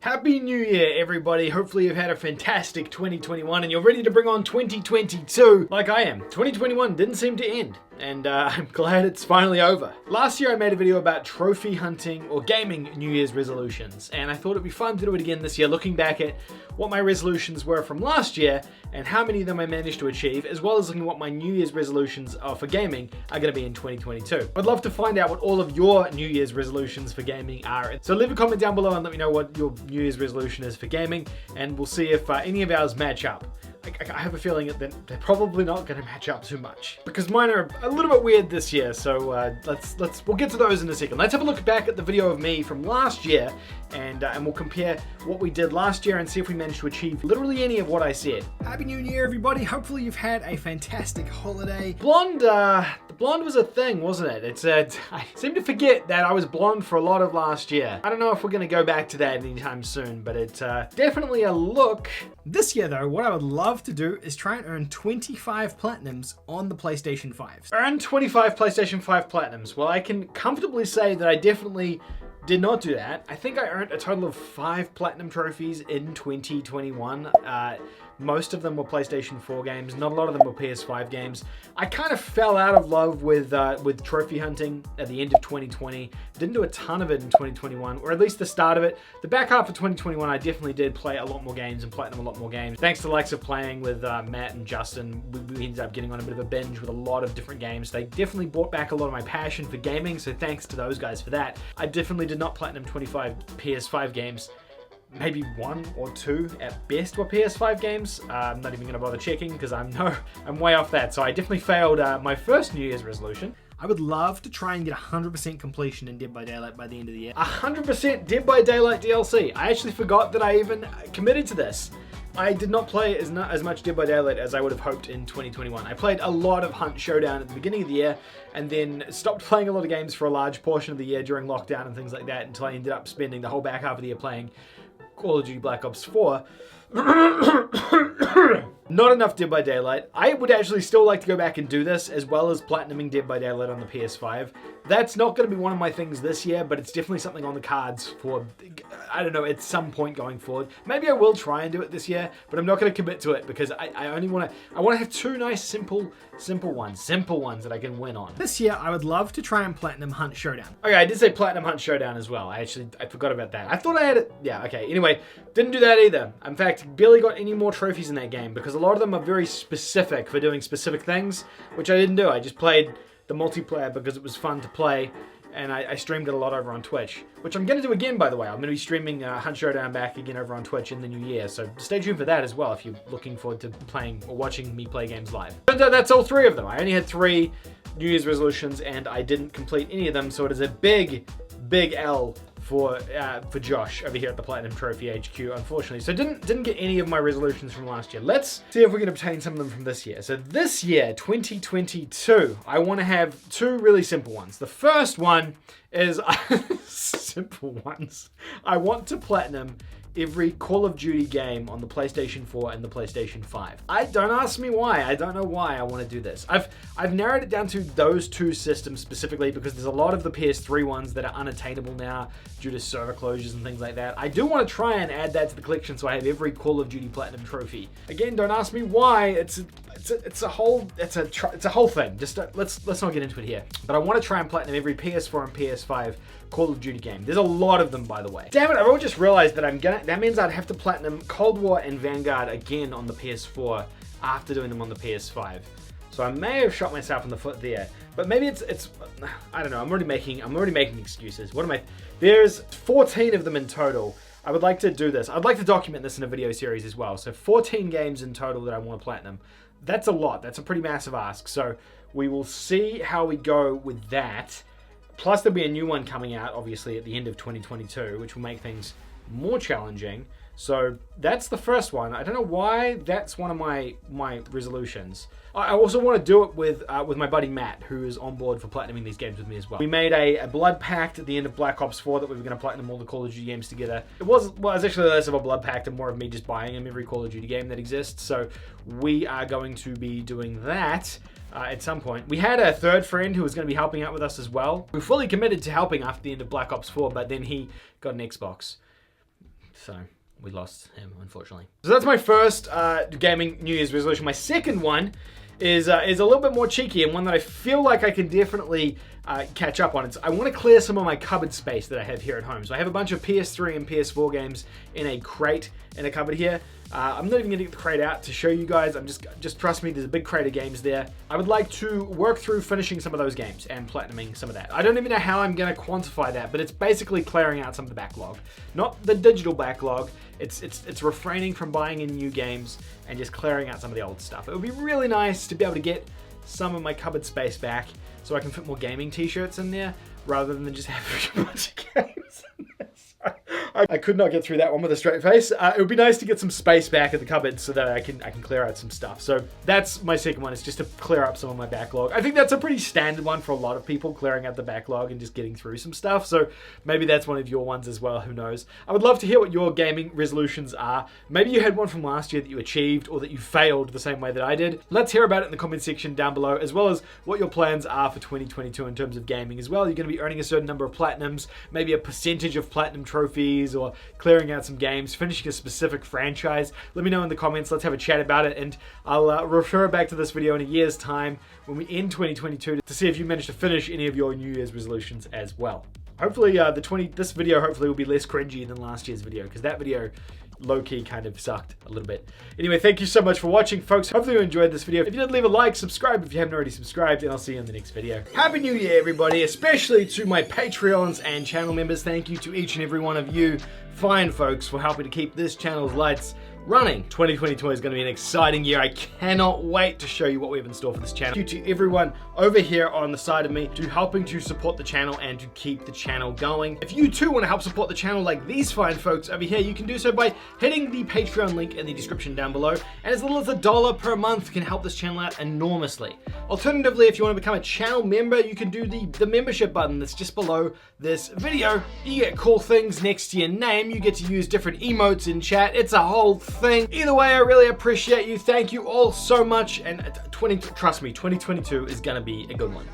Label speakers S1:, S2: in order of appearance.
S1: Happy New Year, everybody. Hopefully you've had a fantastic 2021 and you're ready to bring on 2022 like I am. 2021 didn't seem to end, and I'm glad it's finally over. Last year I made a video about trophy hunting or gaming New Year's resolutions, and I thought it'd be fun to do it again this year, looking back at what my resolutions were from last year and how many of them I managed to achieve, as well as looking at what my New Year's resolutions for gaming are going to be in 2022. I'd love to find out what all of your New Year's resolutions for gaming are. So leave a comment down below and let me know what your New Year's resolution is for gaming, and we'll see if any of ours match up. I have a feeling that they're probably not going to match up too much, because mine are a little bit weird this year. So we'll get to those in a second. Let's have a look back at the video of me from last year, and we'll compare what we did last year and see if we managed to achieve literally any of what I said. Happy New Year, everybody! Hopefully you've had a fantastic holiday. The blonde was a thing, wasn't it? I seem to forget that I was blonde for a lot of last year. I don't know if we're going to go back to that anytime soon, but it's definitely a look. This year, though, what I would love to do is try and earn 25 platinums on the PlayStation 5. Earn 25 PlayStation 5 platinums. Well, I can comfortably say that I definitely did not do that. I think I earned a total of 5 platinum trophies in 2021. Most of them were PlayStation 4 games. Not a lot of them were PS5 games. I kind of fell out of love with trophy hunting at the end of 2020. Didn't do a ton of it in 2021, or at least the start of it. The back half of 2021, I definitely did play a lot more games and platinum a lot more games. Thanks to the likes of playing with Matt and Justin, we ended up getting on a bit of a binge with a lot of different games. They definitely brought back a lot of my passion for gaming, so thanks to those guys for that. I definitely did not platinum 25 PS5 games. Maybe 1 or 2 at best were PS5 games. I'm not even going to bother checking because I'm way off that. So I definitely failed my first New Year's resolution. I would love to try and get 100% completion in Dead by Daylight by the end of the year. 100% Dead by Daylight DLC. I actually forgot that I even committed to this. I did not play as much Dead by Daylight as I would have hoped in 2021. I played a lot of Hunt Showdown at the beginning of the year, and then stopped playing a lot of games for a large portion of the year during lockdown and things like that, until I ended up spending the whole back half of the year playing Call of Duty Black Ops 4. Not enough Dead by Daylight. I would actually still like to go back and do this, as well as platinuming Dead by Daylight on the PS5. That's not going to be one of my things this year, but it's definitely something on the cards for, I don't know, at some point going forward. Maybe I will try and do it this year, but I'm not going to commit to it because I want to have 2 nice simple ones that I can win on. This year, I would love to try and platinum Hunt Showdown. Okay, I did say platinum Hunt Showdown as well. I forgot about that. I thought I had it. Yeah, okay. Anyway, didn't do that either. In fact, barely got any more trophies in that game because a lot of them are very specific for doing specific things, which I didn't do. I just played the multiplayer because it was fun to play, and I streamed it a lot over on Twitch, which I'm going to do again, by the way. I'm going to be streaming Hunt Showdown back again over on Twitch in the new year, so stay tuned for that as well if you're looking forward to playing or watching me play games live. But that's all 3 of them. I only had 3 New Year's resolutions, and I didn't complete any of them, so it is a big L for Josh over here at the Platinum Trophy HQ, unfortunately. So didn't get any of my resolutions from last year. Let's see if we can obtain some of them from this year. So this year, 2022, I want to have 2 really simple ones. The first one is simple ones. I want to platinum every Call of Duty game on the PlayStation 4 and the PlayStation 5. Don't ask me why. I don't know why I want to do this. I've narrowed it down to those 2 systems specifically because there's a lot of the PS3 ones that are unattainable now due to server closures and things like that. I do want to try and add that to the collection so I have every Call of Duty Platinum trophy. Again, don't ask me why. It's a whole thing. Just let's not get into it here. But I want to try and platinum every PS4 and PS5 Call of Duty game. There's a lot of them, by the way. Damn it, I've just realized that that means I'd have to platinum Cold War and Vanguard again on the PS4 after doing them on the PS5. So I may have shot myself in the foot there. But maybe it's I don't know. I'm already making excuses. There's 14 of them in total. I would like to do this. I'd like to document this in a video series as well. So 14 games in total that I want to platinum. That's a lot. That's a pretty massive ask. So we will see how we go with that. Plus there'll be a new one coming out, obviously, at the end of 2022, which will make things more challenging. So that's the first one. I don't know why that's one of my resolutions. I also want to do it with my buddy Matt, who is on board for platinuming these games with me as well. We made a blood pact at the end of Black Ops 4 that we were going to platinum all the Call of Duty games together. It was actually less of a blood pact and more of me just buying him every Call of Duty game that exists. So we are going to be doing that at some point. We had a third friend who was going to be helping out with us as well. We fully committed to helping after the end of Black Ops 4, but then he got an Xbox. So we lost him, unfortunately. So that's my first gaming New Year's resolution. My second one is a little bit more cheeky, and one that I feel like I can definitely catch up on. I want to clear some of my cupboard space that I have here at home. So I have a bunch of PS3 and PS4 games in a crate in a cupboard here. I'm not even going to get the crate out to show you guys. I'm just trust me, there's a big crate of games there. I would like to work through finishing some of those games and platinuming some of that. I don't even know how I'm going to quantify that, but it's basically clearing out some of the backlog. Not the digital backlog. It's refraining from buying in new games and just clearing out some of the old stuff. It would be really nice to be able to get some of my cupboard space back so I can fit more gaming t-shirts in there rather than just having a bunch of games in there. I could not get through that one with a straight face. It would be nice to get some space back in the cupboard so that I can clear out some stuff. So that's my second one, is just to clear up some of my backlog. I think that's a pretty standard one for a lot of people, clearing out the backlog and just getting through some stuff. So maybe that's one of your ones as well, who knows. I would love to hear what your gaming resolutions are. Maybe you had one from last year that you achieved or that you failed the same way that I did. Let's hear about it in the comment section down below, as well as what your plans are for 2022 in terms of gaming as well. You're going to be earning a certain number of platinums, maybe a percentage of platinum trophies, or clearing out some games, finishing a specific franchise. Let me know in the comments. Let's have a chat about it, and I'll refer back to this video in a year's time when we end 2022 to see if you managed to finish any of your New Year's resolutions as well. Hopefully this video hopefully will be less cringy than last year's video, because that video low-key kind of sucked a little bit. Anyway, thank you so much for watching, folks. Hopefully you enjoyed this video. If you did, leave a like, subscribe if you haven't already subscribed, and I'll see you in the next video. Happy New Year, everybody, especially to my Patreons and channel members. Thank you to each and every one of you fine folks for helping to keep this channel's lights running. 2022 is going to be an exciting year. I cannot wait to show you what we have in store for this channel. Thank you to everyone over here on the side of me to helping to support the channel and to keep the channel going. If you too want to help support the channel like these fine folks over here, you can do so by hitting the Patreon link in the description down below, and as little as $1 per month can help this channel out enormously. Alternatively, if you want to become a channel member, you can do the membership button that's just below this video. You get cool things next to your name. You get to use different emotes in chat. It's a whole thing. Either way, I really appreciate you. Thank you all so much, and trust me, 2022 is gonna be a good one.